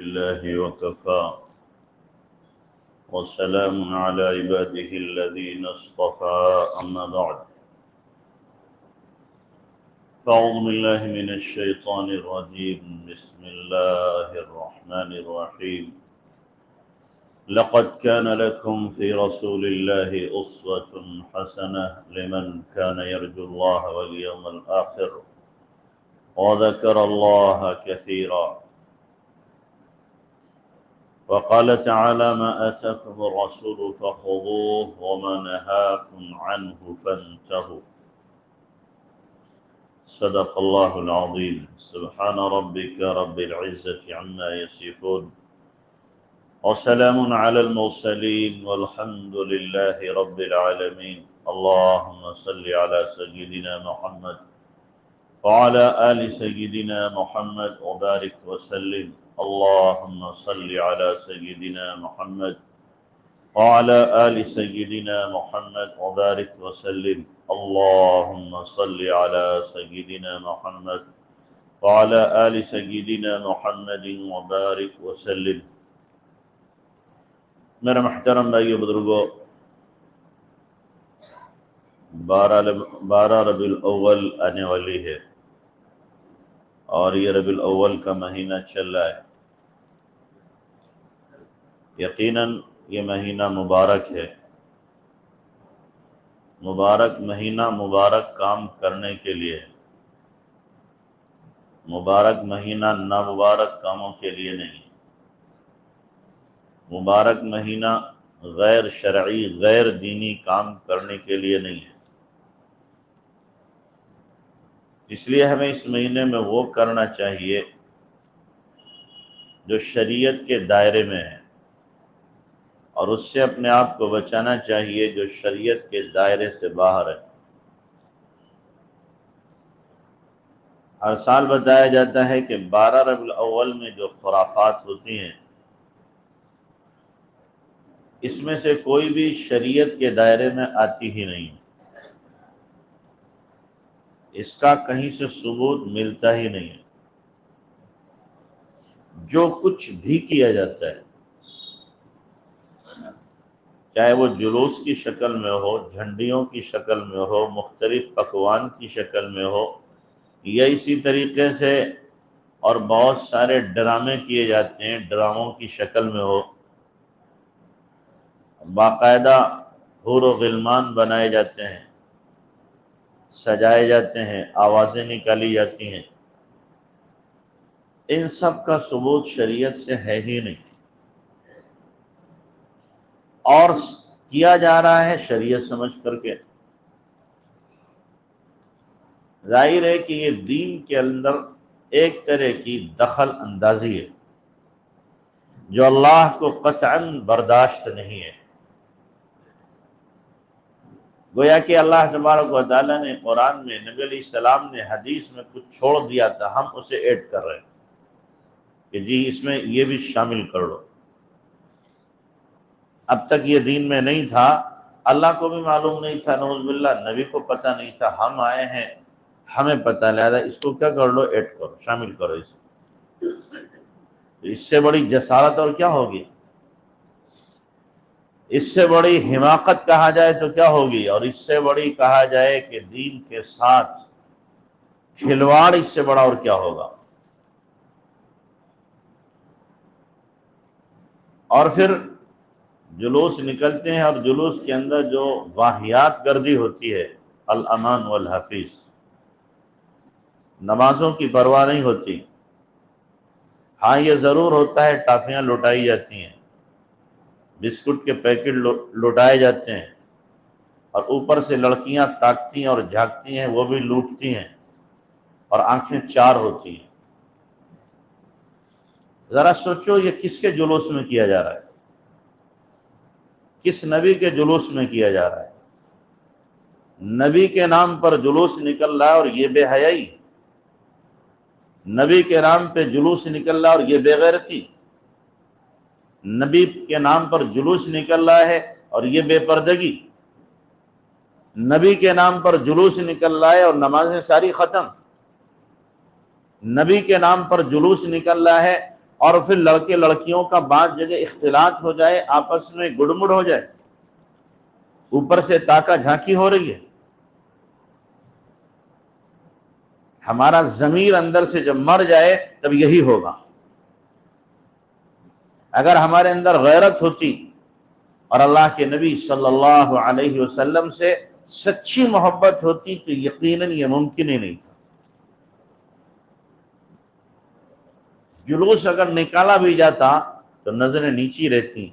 لله وكفى وسلام على عباده الذين اصطفى أما بعد فأعوذ بالله من الشيطان الرجيم بسم الله الرحمن الرحيم لقد كان لكم في رسول الله أسوة حسنة لمن كان يرجو الله واليوم الآخر وذكر الله كثيرا وقال تعالى ما آتاكم الرسول فخذوه وما نهاكم عنه فانتهوا صدق الله العظيم سبحان ربك رب العزة عما يصفون وسلام على المرسلين والحمد لله رب العالمين اللهم صل على سيدنا محمد وعلى آل سيدنا محمد وبارك وسلم اللهم صل على سيدنا محمد وعلى آل سيدنا محمد وبارك وسلم اللهم صل على سيدنا محمد وعلى آل سيدنا محمد وبارك وسلم میرے محترم بھائیو بزرگو، 12 ربیع الاول آنے والی ہے اور یہ ربیع الاول کا مہینہ چل رہا ہے۔ یقیناً یہ مہینہ مبارک ہے، مبارک مہینہ مبارک کام کرنے کے لیے ہے، مبارک مہینہ نامبارک کاموں کے لیے نہیں۔ مبارک مہینہ غیر شرعی غیر دینی کام کرنے کے لیے نہیں ہے۔ اس لیے ہمیں اس مہینے میں وہ کرنا چاہیے جو شریعت کے دائرے میں ہے، اور اس سے اپنے آپ کو بچانا چاہیے جو شریعت کے دائرے سے باہر ہے۔ ہر سال بتایا جاتا ہے کہ 12 ربیع الاول میں جو خرافات ہوتی ہیں، اس میں سے کوئی بھی شریعت کے دائرے میں آتی ہی نہیں، اس کا کہیں سے ثبوت ملتا ہی نہیں ہے۔ جو کچھ بھی کیا جاتا ہے، چاہے وہ جلوس کی شکل میں ہو، جھنڈیوں کی شکل میں ہو، مختلف پکوان کی شکل میں ہو، یا اسی طریقے سے اور بہت سارے ڈرامے کیے جاتے ہیں، ڈراموں کی شکل میں ہو، باقاعدہ حور و غلمان بنائے جاتے ہیں، سجائے جاتے ہیں، آوازیں نکالی جاتی ہیں، ان سب کا ثبوت شریعت سے ہے ہی نہیں، اور کیا جا رہا ہے شریعت سمجھ کر کے۔ ظاہر ہے کہ یہ دین کے اندر ایک طرح کی دخل اندازی ہے جو اللہ کو قطعاً برداشت نہیں ہے۔ گویا کہ اللہ تبارک و تعالیٰ نے قرآن میں، نبی علیہ السلام نے حدیث میں کچھ چھوڑ دیا تھا، ہم اسے ایڈ کر رہے ہیں کہ جی اس میں یہ بھی شامل کر لو۔ اب تک یہ دین میں نہیں تھا، اللہ کو بھی معلوم نہیں تھا، نعوذ باللہ، نبی کو پتہ نہیں تھا، ہم آئے ہیں ہمیں پتہ، لہذا اس کو کیا کر لو، ایڈ کرو، شامل کرو اس کو۔ اس سے بڑی جسارت اور کیا ہوگی، اس سے بڑی حماقت کہا جائے تو کیا ہوگی، اور اس سے بڑی کہا جائے کہ دین کے ساتھ کھلواڑ، اس سے بڑا اور کیا ہوگا۔ اور پھر جلوس نکلتے ہیں، اور جلوس کے اندر جو واہیات گردی ہوتی ہے، الامان والحفیظ، نمازوں کی پرواہ نہیں ہوتی۔ ہاں یہ ضرور ہوتا ہے ٹافیاں لٹائی جاتی ہیں، بسکٹ کے پیکٹ لٹائے جاتے ہیں، اور اوپر سے لڑکیاں تاکتی ہیں اور جھانکتی ہیں، وہ بھی لوٹتی ہیں، اور آنکھیں چار ہوتی ہیں۔ ذرا سوچو یہ کس کے جلوس میں کیا جا رہا ہے، کس نبی کے جلوس میں کیا جا رہا ہے؟ نبی کے نام پر جلوس نکل رہا ہے اور یہ بے حیائی، نبی کے نام پہ جلوس نکل رہا ہے اور یہ بے غیرتی، نبی کے نام پر جلوس نکل رہا ہے اور یہ بے پردگی، نبی کے نام پر جلوس نکل رہا ہے اور نمازیں ساری ختم، نبی کے نام پر جلوس نکل رہا ہے اور پھر لڑکے لڑکیوں کا بعض جگہ اختلاط ہو جائے، آپس میں گڑمڑ ہو جائے، اوپر سے تاکہ جھانکی ہو رہی ہے۔ ہمارا ضمیر اندر سے جب مر جائے تب یہی ہوگا۔ اگر ہمارے اندر غیرت ہوتی اور اللہ کے نبی صلی اللہ علیہ وسلم سے سچی محبت ہوتی تو یقیناً یہ ممکن ہی نہیں تھا۔ جلوس اگر نکالا بھی جاتا تو نظریں نیچی رہتی،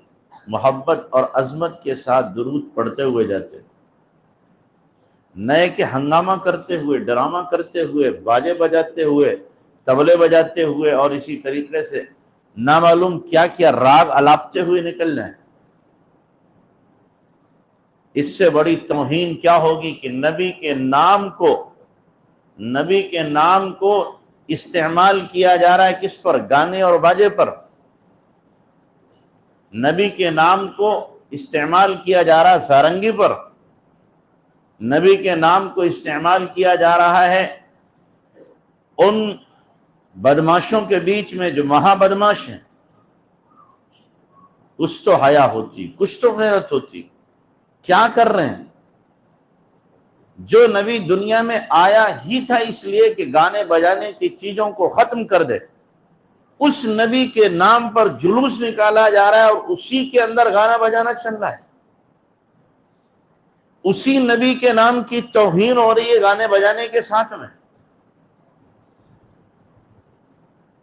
محبت اور عظمت کے ساتھ درود پڑھتے ہوئے جاتے، نئے کہ ہنگامہ کرتے ہوئے، ڈرامہ کرتے ہوئے، باجے بجاتے ہوئے، طبلے بجاتے ہوئے، اور اسی طریقے سے نامعلوم کیا کیا راگ الاپتے ہوئے نکل جائیں۔ اس سے بڑی توہین کیا ہوگی کہ نبی کے نام کو استعمال کیا جا رہا ہے کس پر؟ گانے اور باجے پر۔ نبی کے نام کو استعمال کیا جا رہا ہے سارنگی پر۔ نبی کے نام کو استعمال کیا جا رہا ہے ان بدماشوں کے بیچ میں جو مہا بدماش ہیں۔ کچھ تو حیا ہوتی، کچھ تو غیرت ہوتی۔ کیا کر رہے ہیں؟ جو نبی دنیا میں آیا ہی تھا اس لیے کہ گانے بجانے کی چیزوں کو ختم کر دے، اس نبی کے نام پر جلوس نکالا جا رہا ہے اور اسی کے اندر گانا بجانا چل رہا ہے۔ اسی نبی کے نام کی توہین ہو رہی ہے گانے بجانے کے ساتھ میں۔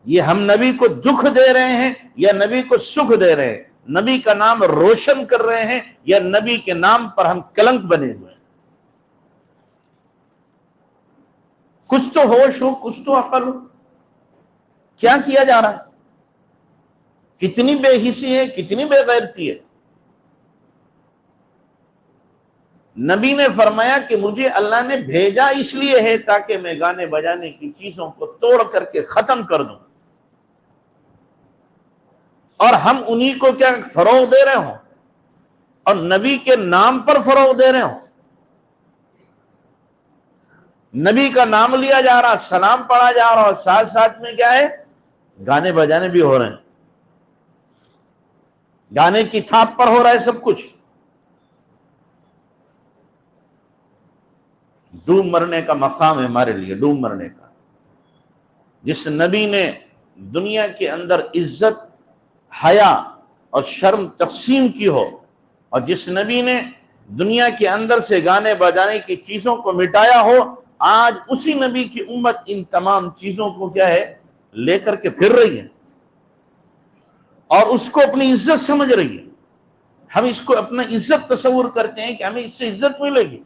یہ ہم نبی کو دکھ دے رہے ہیں یا نبی کو سکھ دے رہے ہیں؟ نبی کا نام روشن کر رہے ہیں یا نبی کے نام پر ہم کلنک بنے ہوئے ہیں؟ کچھ تو ہوش ہو، کچھ تو عقل ہو۔ کیا کیا جا رہا ہے؟ کتنی بے حسی ہے، کتنی بے غیرتی ہے۔ نبی نے فرمایا کہ مجھے اللہ نے بھیجا اس لیے ہے تاکہ میں گانے بجانے کی چیزوں کو توڑ کر کے ختم کر دوں، اور ہم انہی کو کیا فروغ دے رہے ہوں اور نبی کے نام پر فروغ دے رہے ہوں۔ نبی کا نام لیا جا رہا، سلام پڑھا جا رہا، اور ساتھ ساتھ میں کیا ہے؟ گانے بجانے بھی ہو رہے ہیں۔ گانے کی تھاپ پر ہو رہا ہے سب کچھ۔ ڈوب مرنے کا مقام ہے ہمارے لیے، ڈوب مرنے کا۔ جس نبی نے دنیا کے اندر عزت، حیا اور شرم تقسیم کی ہو، اور جس نبی نے دنیا کے اندر سے گانے بجانے کی چیزوں کو مٹایا ہو، آج اسی نبی کی امت ان تمام چیزوں کو کیا ہے؟ لے کر کے پھر رہی ہے اور اس کو اپنی عزت سمجھ رہی ہے۔ ہم اس کو اپنا عزت تصور کرتے ہیں کہ ہمیں اس سے عزت ملے گی،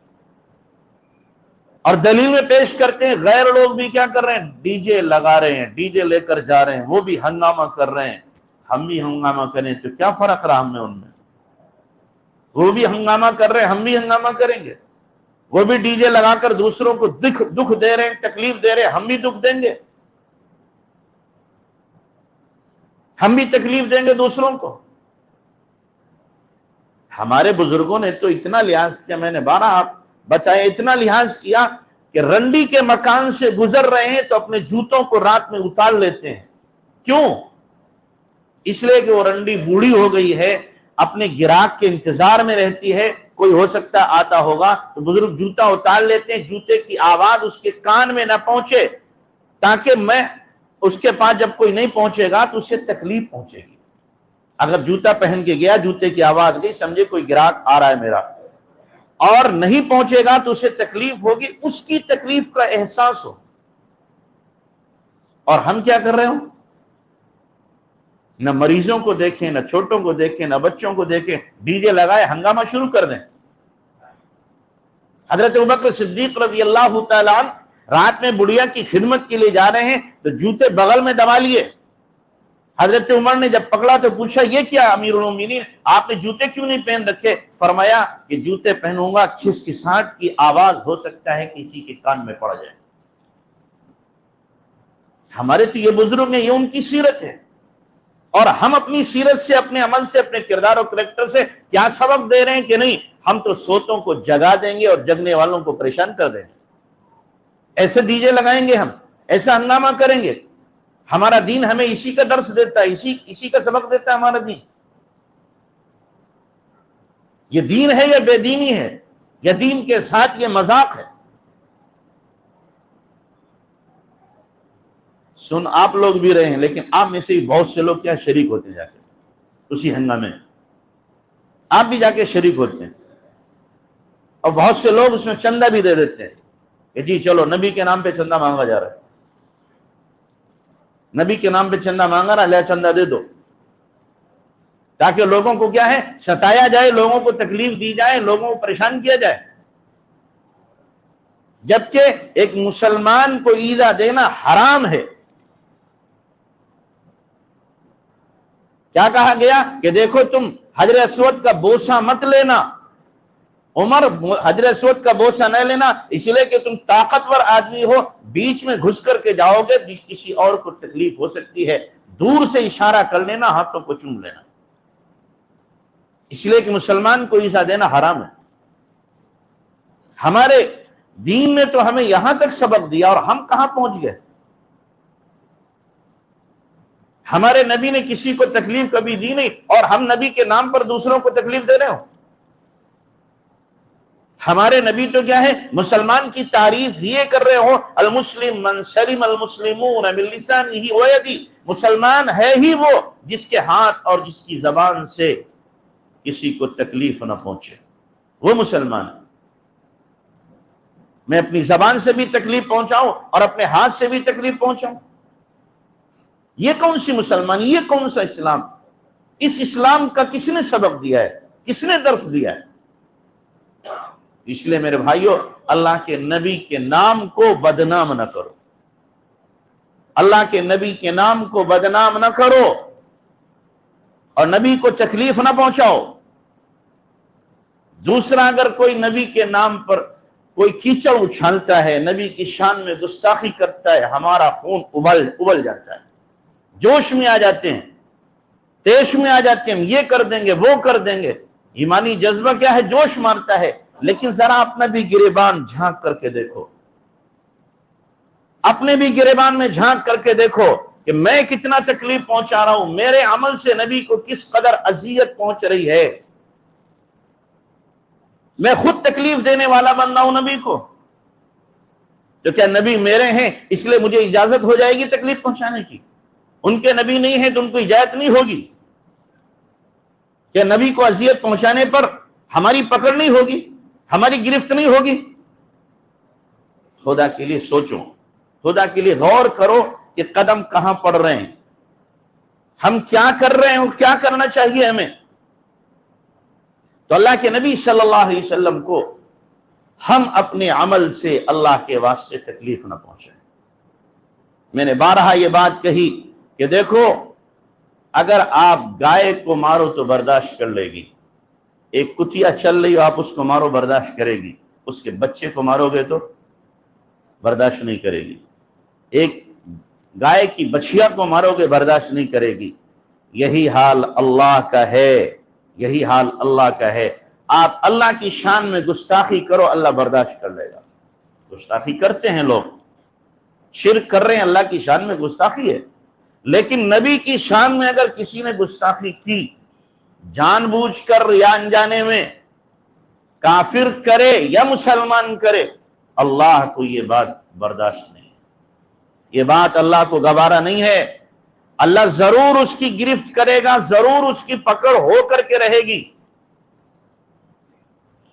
اور دلیل میں پیش کرتے ہیں۔ غیر لوگ بھی کیا کر رہے ہیں؟ ڈی جے لگا رہے ہیں، ڈی جے لے کر جا رہے ہیں، وہ بھی ہنگامہ کر رہے ہیں۔ ہم بھی ہنگامہ کریں تو کیا فرق رہا ہم میں ان میں؟ وہ بھی ہنگامہ کر رہے ہیں، ہم بھی ہنگامہ کریں گے۔ وہ بھی ڈی جے لگا کر دوسروں کو دکھ دے رہے ہیں، تکلیف دے رہے ہیں، ہم بھی دکھ دیں گے، ہم بھی تکلیف دیں گے دوسروں کو۔ ہمارے بزرگوں نے تو اتنا لحاظ کیا، میں نے بارہ آپ بتایا، اتنا لحاظ کیا کہ رنڈی کے مکان سے گزر رہے ہیں تو اپنے جوتوں کو رات میں اتار لیتے ہیں۔ کیوں؟ اس لیے کہ وہ رنڈی بوڑھی ہو گئی ہے، اپنے گراہک کے انتظار میں رہتی ہے، کوئی ہو سکتا آتا ہوگا، تو بزرگ جوتا اتار لیتے ہیں، جوتے کی آواز اس کے کان میں نہ پہنچے، تاکہ میں اس کے پاس جب کوئی نہیں پہنچے گا تو اسے تکلیف پہنچے گی۔ اگر جوتا پہن کے گیا، جوتے کی آواز گئی، سمجھے کوئی گراہک آ رہا ہے میرا، اور نہیں پہنچے گا تو اسے تکلیف ہوگی، اس کی تکلیف کا احساس ہو۔ اور ہم کیا کر رہے ہوں؟ نہ مریضوں کو دیکھیں، نہ چھوٹوں کو دیکھیں، نہ بچوں کو دیکھیں، ڈی جے لگائے ہنگامہ شروع کر دیں۔ حضرت ابوبکر صدیق رضی اللہ تعالیٰ عنہ رات میں بڑھیا کی خدمت کے لیے جا رہے ہیں تو جوتے بغل میں دبا لیے۔ حضرت عمر نے جب پکڑا تو پوچھا، یہ کیا امیر المومنین، آپ نے جوتے کیوں نہیں پہن رکھے؟ فرمایا کہ جوتے پہنوں گا، کھسکساہٹ کی آواز ہو سکتا ہے کسی کے کان میں پڑ جائے۔ ہمارے تو یہ بزرگ ہیں، یہ ان کی سیرت ہے، اور ہم اپنی سیرت سے، اپنے عمل سے، اپنے کردار و کریکٹر سے کیا سبق دے رہے ہیں کہ نہیں؟ ہم تو سوتوں کو جگا دیں گے اور جگنے والوں کو پریشان کر دیں گے۔ ایسے ڈی جے لگائیں گے، ہم ایسا ہنگامہ کریں گے، ہمارا دین ہمیں اسی کا درس دیتا ہے، اسی کا سبق دیتا ہے ہمارا دین۔ یہ دین ہے یا بے دینی ہے؟ یا دین کے ساتھ یہ مذاق ہے؟ سن آپ لوگ بھی رہے ہیں، لیکن آپ میں سے ہی بہت سے لوگ کیا شریک ہوتے ہیں جا کے اسی ہنگامے میں، آپ بھی جا کے شریک ہوتے ہیں، اور بہت سے لوگ اس میں چندہ بھی دے دیتے ہیں کہ جی چلو نبی کے نام پہ چندہ مانگا جا رہا ہے، نبی کے نام پہ چندہ مانگا رہا، لے چندہ دے دو، تاکہ لوگوں کو کیا ہے ستایا جائے، لوگوں کو تکلیف دی جائے، لوگوں کو پریشان کیا جائے۔ جبکہ ایک مسلمان کو ایذا دینا حرام ہے۔ کیا کہا گیا کہ دیکھو تم حجر اسود کا بوسہ مت لینا، عمر حجر اسود کا بوسہ نہ لینا، اس لیے کہ تم طاقتور آدمی ہو، بیچ میں گھس کر کے جاؤ گے، کسی اور کو تکلیف ہو سکتی ہے، دور سے اشارہ کر لینا، ہاتھوں کو چوم لینا، اس لیے کہ مسلمان کو ایذا دینا حرام ہے۔ ہمارے دین نے تو ہمیں یہاں تک سبق دیا، اور ہم کہاں پہنچ گئے؟ ہمارے نبی نے کسی کو تکلیف کبھی دی نہیں، اور ہم نبی کے نام پر دوسروں کو تکلیف دے رہے ہو۔ ہمارے نبی تو کیا ہے مسلمان کی تعریف یہ کر رہے ہو، المسلم من سلم المسلمون من لسانہ ویدہ، مسلمان ہے ہی وہ جس کے ہاتھ اور جس کی زبان سے کسی کو تکلیف نہ پہنچے، وہ مسلمان ہے۔ میں اپنی زبان سے بھی تکلیف پہنچاؤں اور اپنے ہاتھ سے بھی تکلیف پہنچاؤں، یہ کون سی مسلمان، یہ کون سا اسلام؟ اس اسلام کا کس نے سبق دیا ہے، کس نے درس دیا ہے؟ اس لیے میرے بھائیو، اللہ کے نبی کے نام کو بدنام نہ کرو، اللہ کے نبی کے نام کو بدنام نہ کرو، اور نبی کو تکلیف نہ پہنچاؤ۔ دوسرا، اگر کوئی نبی کے نام پر کوئی کیچڑ اچھالتا ہے، نبی کی شان میں گستاخی کرتا ہے، ہمارا خون ابل جاتا ہے، جوش میں آ جاتے ہیں، تیش میں آ جاتے ہیں، یہ کر دیں گے، وہ کر دیں گے۔ ایمانی جذبہ کیا ہے؟ جوش مارتا ہے۔ لیکن ذرا اپنا بھی گریبان جھانک کر کے دیکھو، اپنے بھی گریبان میں جھانک کر کے دیکھو کہ میں کتنا تکلیف پہنچا رہا ہوں، میرے عمل سے نبی کو کس قدر اذیت پہنچ رہی ہے۔ میں خود تکلیف دینے والا بن رہا ہوں نبی کو، تو کیا نبی میرے ہیں اس لیے مجھے اجازت ہو جائے گی تکلیف پہنچانے کی؟ ان کے نبی نہیں ہیں تو ان کو اجازت نہیں ہوگی؟ کیا نبی کو اذیت پہنچانے پر ہماری پکڑ نہیں ہوگی، ہماری گرفت نہیں ہوگی؟ خدا کے لیے سوچو، خدا کے لیے غور کرو کہ قدم کہاں پڑ رہے ہیں، ہم کیا کر رہے ہیں اور کیا کرنا چاہیے ہمیں۔ تو اللہ کے نبی صلی اللہ علیہ وسلم کو ہم اپنے عمل سے اللہ کے واسطے تکلیف نہ پہنچائیں۔ میں نے بارہا یہ بات کہی کہ دیکھو، اگر آپ گائے کو مارو تو برداشت کر لے گی، ایک کتیا چل رہی ہو آپ اس کو مارو برداشت کرے گی، اس کے بچے کو مارو گے تو برداشت نہیں کرے گی، ایک گائے کی بچھیا کو مارو گے برداشت نہیں کرے گی۔ یہی حال اللہ کا ہے، یہی حال اللہ کا ہے۔ آپ اللہ کی شان میں گستاخی کرو، اللہ برداشت کر لے گا۔ گستاخی کرتے ہیں لوگ، شرک کر رہے ہیں، اللہ کی شان میں گستاخی ہے، لیکن نبی کی شان میں اگر کسی نے گستاخی کی، جان بوجھ کر یا انجانے میں، کافر کرے یا مسلمان کرے، اللہ کو یہ بات برداشت نہیں ہے، یہ بات اللہ کو گوارا نہیں ہے۔ اللہ ضرور اس کی گرفت کرے گا، ضرور اس کی پکڑ ہو کر کے رہے گی۔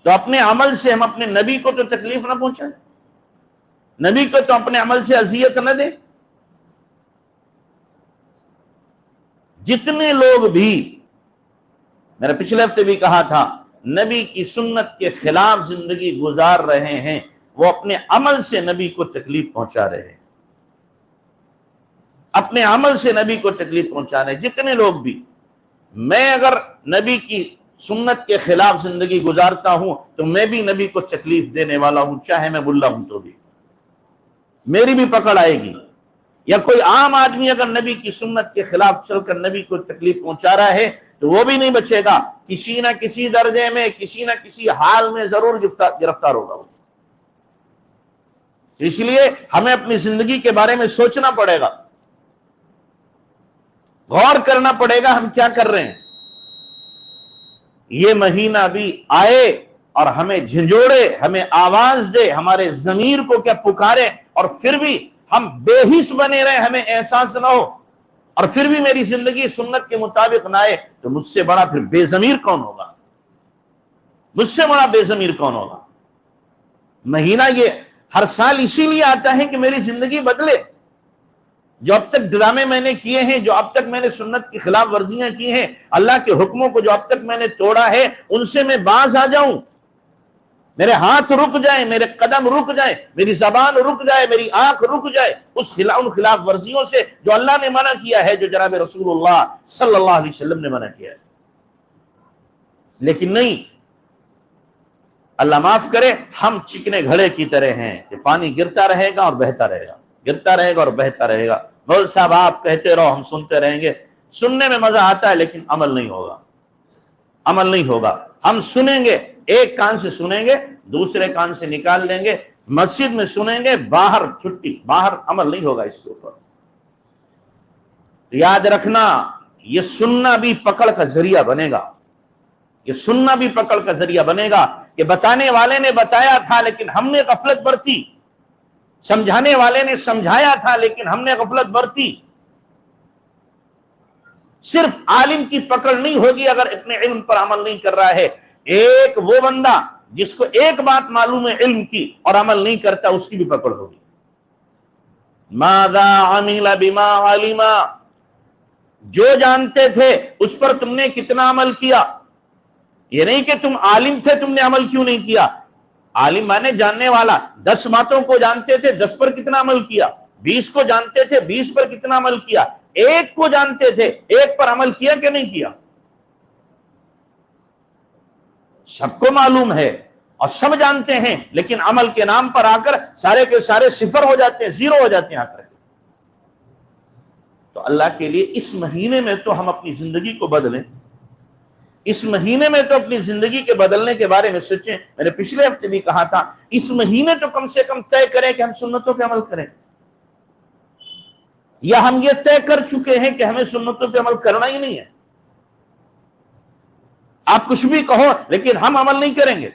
تو اپنے عمل سے ہم اپنے نبی کو تو تکلیف نہ پہنچائیں، نبی کو تو اپنے عمل سے اذیت نہ دیں۔ جتنے لوگ بھی، میں نے پچھلے ہفتے بھی کہا تھا، نبی کی سنت کے خلاف زندگی گزار رہے ہیں، وہ اپنے عمل سے نبی کو تکلیف پہنچا رہے ہیں، اپنے عمل سے نبی کو تکلیف پہنچا رہے ہیں۔ جتنے لوگ بھی، میں اگر نبی کی سنت کے خلاف زندگی گزارتا ہوں تو میں بھی نبی کو تکلیف دینے والا ہوں، چاہے میں ملا ہوں تو بھی میری بھی پکڑ آئے گی۔ یا کوئی عام آدمی اگر نبی کی سنت کے خلاف چل کر نبی کو تکلیف پہنچا رہا ہے تو وہ بھی نہیں بچے گا، کسی نہ کسی درجے میں، کسی نہ کسی حال میں ضرور گرفتار ہوگا۔ اس لیے ہمیں اپنی زندگی کے بارے میں سوچنا پڑے گا غور کرنا پڑے گا ہم کیا کر رہے ہیں. یہ مہینہ بھی آئے اور ہمیں جھنجھوڑے، ہمیں آواز دے، ہمارے ضمیر کو کیا پکارے، اور پھر بھی ہم بے حس بنے رہے، ہمیں احساس نہ ہو، اور پھر بھی میری زندگی سنت کے مطابق نہ آئے، تو مجھ سے بڑا پھر بے ضمیر کون ہوگا؟ مجھ سے بڑا بے ضمیر کون ہوگا؟ مہینہ یہ ہر سال اسی لیے آتا ہے کہ میری زندگی بدلے. جو اب تک ڈرامے میں نے کیے ہیں، جو اب تک میں نے سنت کی خلاف ورزیاں کی ہیں، اللہ کے حکموں کو جو اب تک میں نے توڑا ہے، ان سے میں باز آ جاؤں، میرے ہاتھ رک جائیں، میرے قدم رک جائیں، میری زبان رک جائے، میری آنکھ رک جائے ان خلاف ورزیوں سے جو اللہ نے منع کیا ہے، جو جناب رسول اللہ صلی اللہ علیہ وسلم نے منع کیا ہے. لیکن نہیں، اللہ معاف کرے، ہم چکنے گھڑے کی طرح ہیں کہ پانی گرتا رہے گا اور بہتا رہے گا، گرتا رہے گا اور بہتا رہے گا. مول صاحب آپ کہتے رہو، ہم سنتے رہیں گے. سننے میں مزہ آتا ہے لیکن عمل نہیں ہوگا، عمل نہیں ہوگا. ہم سنیں گے، ایک کان سے سنیں گے، دوسرے کان سے نکال لیں گے، مسجد میں سنیں گے، باہر چھٹی، باہر عمل نہیں ہوگا اس کے اوپر. یاد رکھنا، یہ سننا بھی پکڑ کا ذریعہ بنے گا، یہ سننا بھی پکڑ کا ذریعہ بنے گا کہ بتانے والے نے بتایا تھا لیکن ہم نے غفلت برتی، سمجھانے والے نے سمجھایا تھا لیکن ہم نے غفلت برتی. صرف عالم کی پکڑ نہیں ہوگی اگر اپنے علم پر عمل نہیں کر رہا ہے. ایک وہ بندہ جس کو ایک بات معلوم ہے علم کی اور عمل نہیں کرتا، اس کی بھی پکڑ ہوگی. ماذا عمل بما علم، جو جانتے تھے اس پر تم نے کتنا عمل کیا. یہ نہیں کہ تم عالم تھے تم نے عمل کیوں نہیں کیا. عالم مانے جاننے والا، 10 باتوں کو جانتے تھے، 10 پر کتنا عمل کیا. 20 کو جانتے تھے، 20 پر کتنا عمل کیا. ایک کو جانتے تھے، ایک پر عمل کیا کہ نہیں کیا. سب کو معلوم ہے اور سب جانتے ہیں، لیکن عمل کے نام پر آ کر سارے کے سارے صفر ہو جاتے ہیں، زیرو ہو جاتے ہیں آ کر کے. تو اللہ کے لیے اس مہینے میں تو ہم اپنی زندگی کو بدلیں، اس مہینے میں تو اپنی زندگی کے بدلنے کے بارے میں سوچیں. میں نے پچھلے ہفتے بھی کہا تھا، اس مہینے تو کم سے کم طے کریں کہ ہم سنتوں پہ عمل کریں، یا ہم یہ طے کر چکے ہیں کہ ہمیں سنتوں پہ عمل کرنا ہی نہیں ہے. آپ کچھ بھی کہو لیکن ہم عمل نہیں کریں گے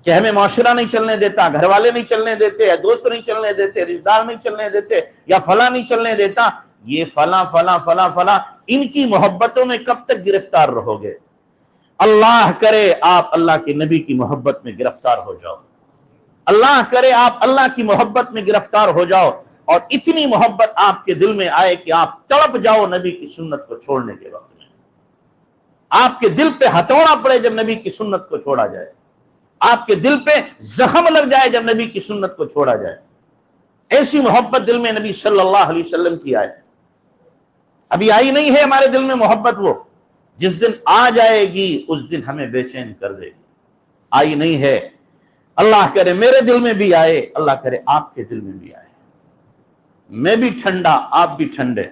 کہ ہمیں معاشرہ نہیں چلنے دیتا، گھر والے نہیں چلنے دیتے، یا دوست نہیں چلنے دیتے، رشتہ دار نہیں چلنے دیتے، یا فلاں نہیں چلنے دیتا. یہ فلاں فلاں فلاں فلاں، ان کی محبتوں میں کب تک گرفتار رہو گے؟ اللہ کرے آپ اللہ کے نبی کی محبت میں گرفتار ہو جاؤ، اللہ کرے آپ اللہ کی محبت میں گرفتار ہو جاؤ، اور اتنی محبت آپ کے دل میں آئے کہ آپ تڑپ جاؤ نبی کی سنت کو چھوڑنے کے وقت میں. آپ کے دل پہ ہتھوڑا پڑے جب نبی کی سنت کو چھوڑا جائے، آپ کے دل پہ زخم لگ جائے جب نبی کی سنت کو چھوڑا جائے. ایسی محبت دل میں نبی صلی اللہ علیہ وسلم کی آئے. ابھی آئی نہیں ہے ہمارے دل میں محبت، وہ جس دن آ جائے گی اس دن ہمیں بے چین کر دے گی. آئی نہیں ہے. اللہ کرے میرے دل میں بھی آئے، اللہ کرے آپ کے دل میں بھی آئے. میں بھی ٹھنڈا، آپ بھی ٹھنڈے.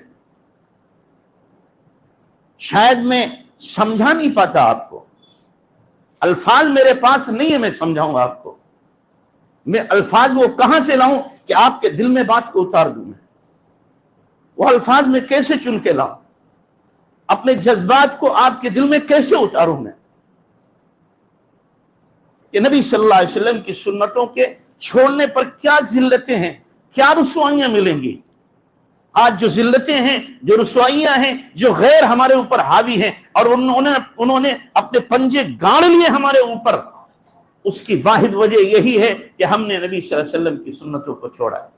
شاید میں سمجھا نہیں پاتا آپ کو، الفاظ میرے پاس نہیں ہے میں سمجھاؤں آپ کو. میں الفاظ وہ کہاں سے لاؤں کہ آپ کے دل میں بات کو اتار دوں؟ میں وہ الفاظ میں کیسے چن کے لاؤں؟ اپنے جذبات کو آپ کے دل میں کیسے اتاروں میں؟ کہ نبی صلی اللہ علیہ وسلم کی سنتوں کے چھوڑنے پر کیا ذلتیں ہیں، کیا رسوائیاں ملیں گی. آج جو ذلتیں ہیں، جو رسوائیاں ہیں، جو غیر ہمارے اوپر حاوی ہیں، اور انہوں نے اپنے پنجے گاڑ لیے ہمارے اوپر، اس کی واحد وجہ یہی ہے کہ ہم نے نبی صلی اللہ علیہ وسلم کی سنتوں کو چھوڑا ہے.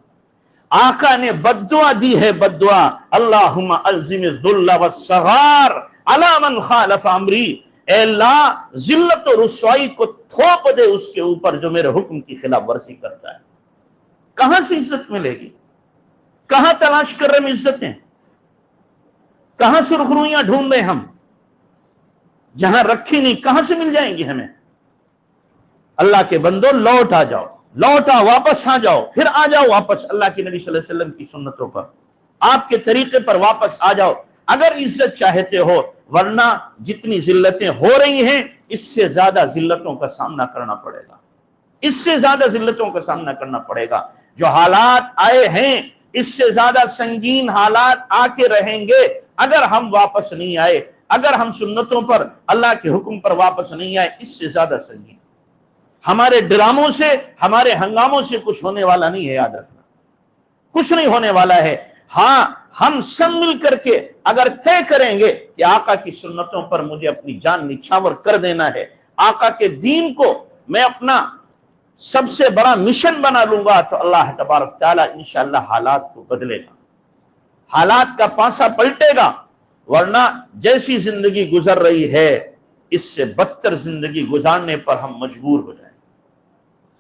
آقا نے بددعا دی ہے، بددعا، اللہم الزم الذل والصغار علی من خالف امری. اے اللہ ذلت و رسوائی کو تھوپ دے اس کے اوپر جو میرے حکم کی خلاف ورزی کرتا ہے. کہاں سے عزت ملے گی؟ کہاں تلاش کر رہے ہیں عزتیں؟ کہاں سرخرویاں ڈھونڈ رہے ہم؟ جہاں رکھی نہیں کہاں سے مل جائیں گی ہمیں؟ اللہ کے بندو لوٹ آ جاؤ، لوٹا واپس آ جاؤ، پھر آ جاؤ واپس اللہ کے نبی صلی اللہ علیہ وسلم کی سنتوں پر، آپ کے طریقے پر واپس آ جاؤ اگر عزت چاہتے ہو. ورنہ جتنی ذلتیں ہو رہی ہیں اس سے زیادہ ذلتوں کا سامنا کرنا پڑے گا، اس سے زیادہ ذلتوں کا سامنا کرنا پڑے گا. جو حالات آئے ہیں اس سے زیادہ سنگین حالات آ کے رہیں گے اگر ہم واپس نہیں آئے، اگر ہم سنتوں پر، اللہ کے حکم پر واپس نہیں آئے، اس سے زیادہ سنگین۔ ہمارے ڈراموں سے، ہمارے ہنگاموں سے کچھ ہونے والا نہیں ہے، یاد رکھنا کچھ نہیں ہونے والا ہے۔ ہاں ہم سب مل کر کے اگر طے کریں گے کہ آقا کی سنتوں پر مجھے اپنی جان نچھاور کر دینا ہے، آقا کے دین کو میں اپنا سب سے بڑا مشن بنا لوں گا، تو اللہ تبارک تعالیٰ انشاءاللہ حالات کو بدلے گا، حالات کا پانسا پلٹے گا۔ ورنہ جیسی زندگی گزر رہی ہے اس سے بدتر زندگی گزارنے پر ہم مجبور ہو جائیں،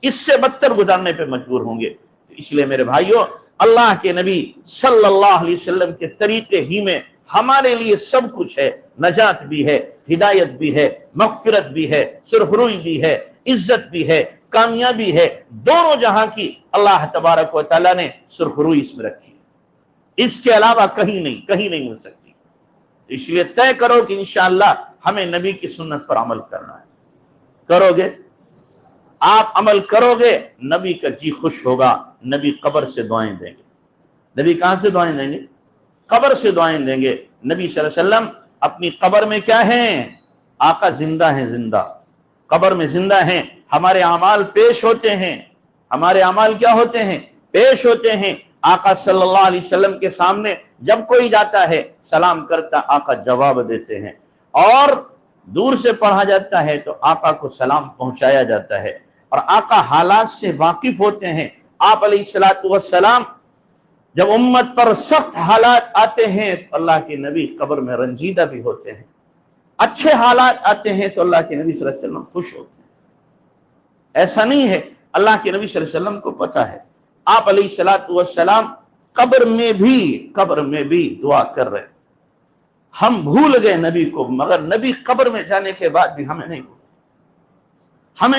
اس سے بدتر گزارنے پہ مجبور ہوں گے۔ اس لیے میرے بھائیوں، اللہ کے نبی صلی اللہ علیہ وسلم کے طریقے ہی میں ہمارے لیے سب کچھ ہے، نجات بھی ہے، ہدایت بھی ہے، مغفرت بھی ہے، سرخروئی بھی ہے، عزت بھی ہے، کامیابی ہے، دونوں جہاں کی اللہ تبارک و تعالیٰ نے سرخروئی اس میں رکھی ہے، اس کے علاوہ کہیں نہیں مل سکتی۔ اس لیے طے کرو کہ انشاءاللہ ہمیں نبی کی سنت پر عمل کرنا ہے۔ کرو گے؟ آپ عمل کرو گے، نبی کا جی خوش ہوگا، نبی قبر سے دعائیں دیں گے۔ نبی کہاں سے دعائیں دیں گے؟ قبر سے دعائیں دیں گے۔ نبی صلی اللہ علیہ وسلم اپنی قبر میں کیا ہیں؟ آقا زندہ ہیں، زندہ قبر میں زندہ ہیں، ہمارے اعمال پیش ہوتے ہیں، ہمارے اعمال کیا ہوتے ہیں؟ پیش ہوتے ہیں۔ آقا صلی اللہ علیہ وسلم کے سامنے جب کوئی جاتا ہے سلام کرتا، آقا جواب دیتے ہیں، اور دور سے پڑھا جاتا ہے تو آقا کو سلام پہنچایا جاتا ہے، اور آقا حالات سے واقف ہوتے ہیں۔ آپ علیہ السلام جب امت پر سخت حالات آتے ہیں تو اللہ کے نبی قبر میں رنجیدہ بھی ہوتے ہیں، اچھے حالات آتے ہیں تو اللہ کے نبی صلی اللہ علیہ وسلم خوش ہوتے ہیں۔ ایسا نہیں ہے، اللہ کے نبی صلی اللہ علیہ وسلم کو پتا ہے آپ علیہ السلام قبر میں بھی دعا کر رہے ہیں۔ ہم بھول گئے نبی کو، مگر نبی قبر میں جانے کے بعد بھی ہمیں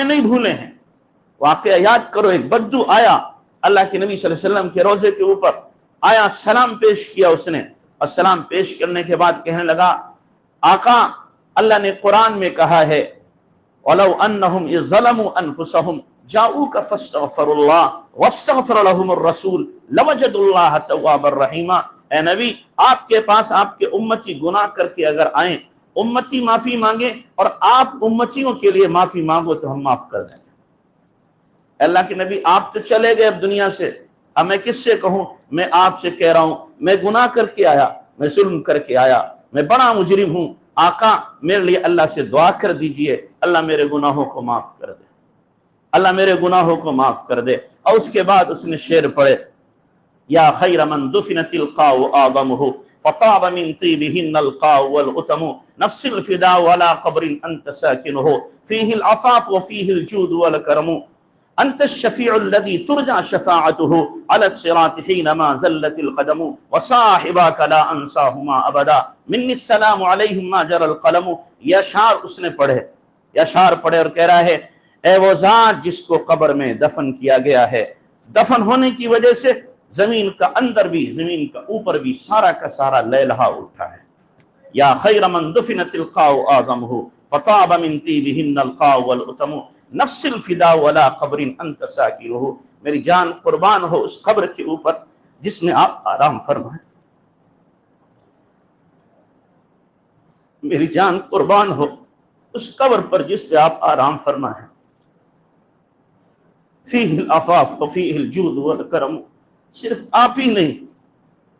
نہیں بھولے ہیں۔ واقعہ یاد کرو، ایک بدو آیا اللہ کے نبی صلی اللہ علیہ وسلم کے روضے کے اوپر، آیا، سلام پیش کیا اس نے، اور سلام پیش کرنے کے بعد کہنے لگا، آقا اللہ نے قرآن میں کہا ہے وَلَوْ أَنَّهُمْ إِذْ ظَلَمُوا أَنفُسَهُمْ جَاءُوكَ فَاسْتَغْفَرُوا اللَّهَ وَاسْتَغْفَرَ لَهُمُ الرَّسُولُ لَوَجَدُوا اللَّهَ تَوَّابًا رَحِيمًا۔ اے نبی، آپ کے پاس آپ کے امتی گناہ کر کے اگر آئیں، امتی معافی مانگے اور آپ امتیوں کے لیے معافی مانگو تو ہم معاف کر دیں گے۔ اللہ کے نبی آپ تو چلے گئے اب دنیا سے، اب میں کس سے کہوں؟ میں آپ سے کہہ رہا ہوں، میں گناہ کر کے آیا، میں ظلم کر کے آیا، میں بڑا مجرم ہوں، آقا میرے لیے اللہ سے دعا کر دیجئے، اللہ میرے گناہوں کو معاف کر دے، اللہ میرے گناہوں کو معاف کر دے۔ اور اس کے بعد اس نے شعر پڑھے، یا خیر من دفنت القاء اعظمه فطاب من طيبهن القاء والأتم نفس الفداء ولا قبر انت ساكنه فيه العفاف وفيه الجود والكرم انت الشفيع الذي ترجى شفاعته على الصراط حينما زلت القدم وصاحبك لا انساهما ابدا مني السلام عليهم ما جرى القلم۔ یہ اشعار اس نے پڑھے، یہ اشعار پڑھے اور کہہ رہا ہے، اے وہ ذات جس کو قبر میں دفن کیا گیا ہے، دفن ہونے کی وجہ سے زمین کا اندر بھی، زمین کا اوپر بھی سارا کا سارا لہلہا اٹھا ہے۔ یا خیر من دفنت القاء اعظمه فطاب من طيبهن القاء والأتم نفس الفداء ولا قبر انت ساكنه۔ میری جان قربان ہو اس قبر کے اوپر جس میں آپ آرام فرمائیں، میری جان قربان ہو اس قبر پر جس پہ آپ آرام فرمائیں۔ فیہ العفاف وفیہ الجود والکرم، صرف آپ ہی نہیں،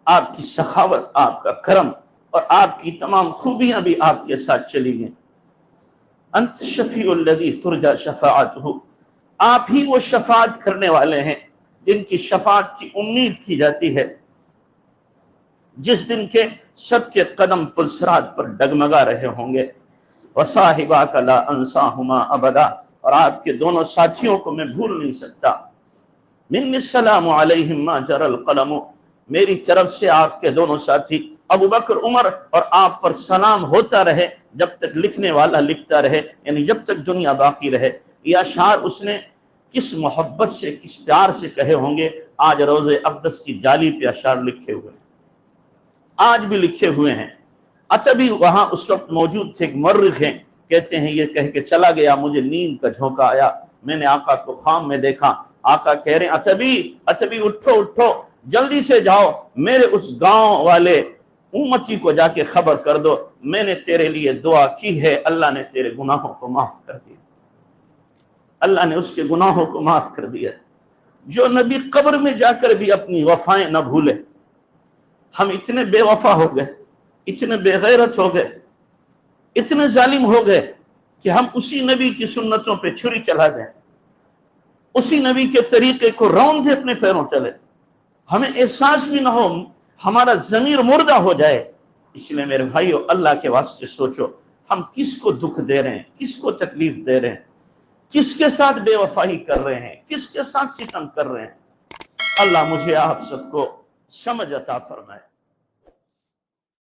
آپ کی سخاوت، آپ کا کرم اور آپ کی تمام خوبیاں بھی آپ کے ساتھ چلی گئیں۔ انت الشفیع الذی ترجى شفاعته، آپ ہی وہ شفاعت کرنے والے ہیں جن کی شفاعت کی امید کی جاتی ہے، جس دن کے سب کے قدم پلسرات پر ڈگمگا رہے ہوں گے۔ وصاحباک لا انساہما ابدا، اور آپ کے دونوں ساتھیوں کو میں بھول نہیں سکتا۔ من السلام علیہم ما جرى القلم، میری طرف سے آپ کے دونوں ساتھی ابو بکر، عمر اور آپ پر سلام ہوتا رہے جب تک لکھنے والا لکھتا رہے، یعنی جب تک دنیا باقی رہے۔ یہ اشعار اس نے کس محبت سے، کس پیار سے کہے ہوں گے۔ آج روض اقدس کی جالی پہ اشعار لکھے ہوئے ہیں، آج بھی لکھے ہوئے ہیں۔ عتبی وہاں اس وقت موجود تھے، ایک مورخ ہیں، کہتے ہیں یہ کہہ کے چلا گیا، مجھے نیند کا جھونکا آیا، میں نے آقا کو خواب میں دیکھا، آقا کہہ رہے ہیں عتبی، عتبی اٹھو اٹھو، جلدی سے جاؤ میرے اس گاؤں والے امتی کو جا کے خبر کر دو میں نے تیرے لیے دعا کی ہے، اللہ نے تیرے گناہوں کو معاف کر دیا، اللہ نے اس کے گناہوں کو معاف کر دیا۔ جو نبی قبر میں جا کر بھی اپنی وفائیں نہ بھولے۔ ہم اتنے بے وفا ہو گئے، اتنے بے غیرت ہو گئے، اتنے ظالم ہو گئے کہ ہم اسی نبی کی سنتوں پہ چھری چلا دیں، اسی نبی کے طریقے کو رون دے اپنے پیروں چلے، ہمیں احساس بھی نہ ہو، ہمارا ضمیر مردہ ہو جائے۔ اس لیے میرے بھائیو اللہ کے واسطے سوچو ہم کس کو دکھ دے رہے ہیں، کس کو تکلیف دے رہے ہیں، کس کے ساتھ بے وفائی کر رہے ہیں، کس کے ساتھ ستم کر رہے ہیں۔ اللہ مجھے آپ سب کو سمجھ عطا فرمائے۔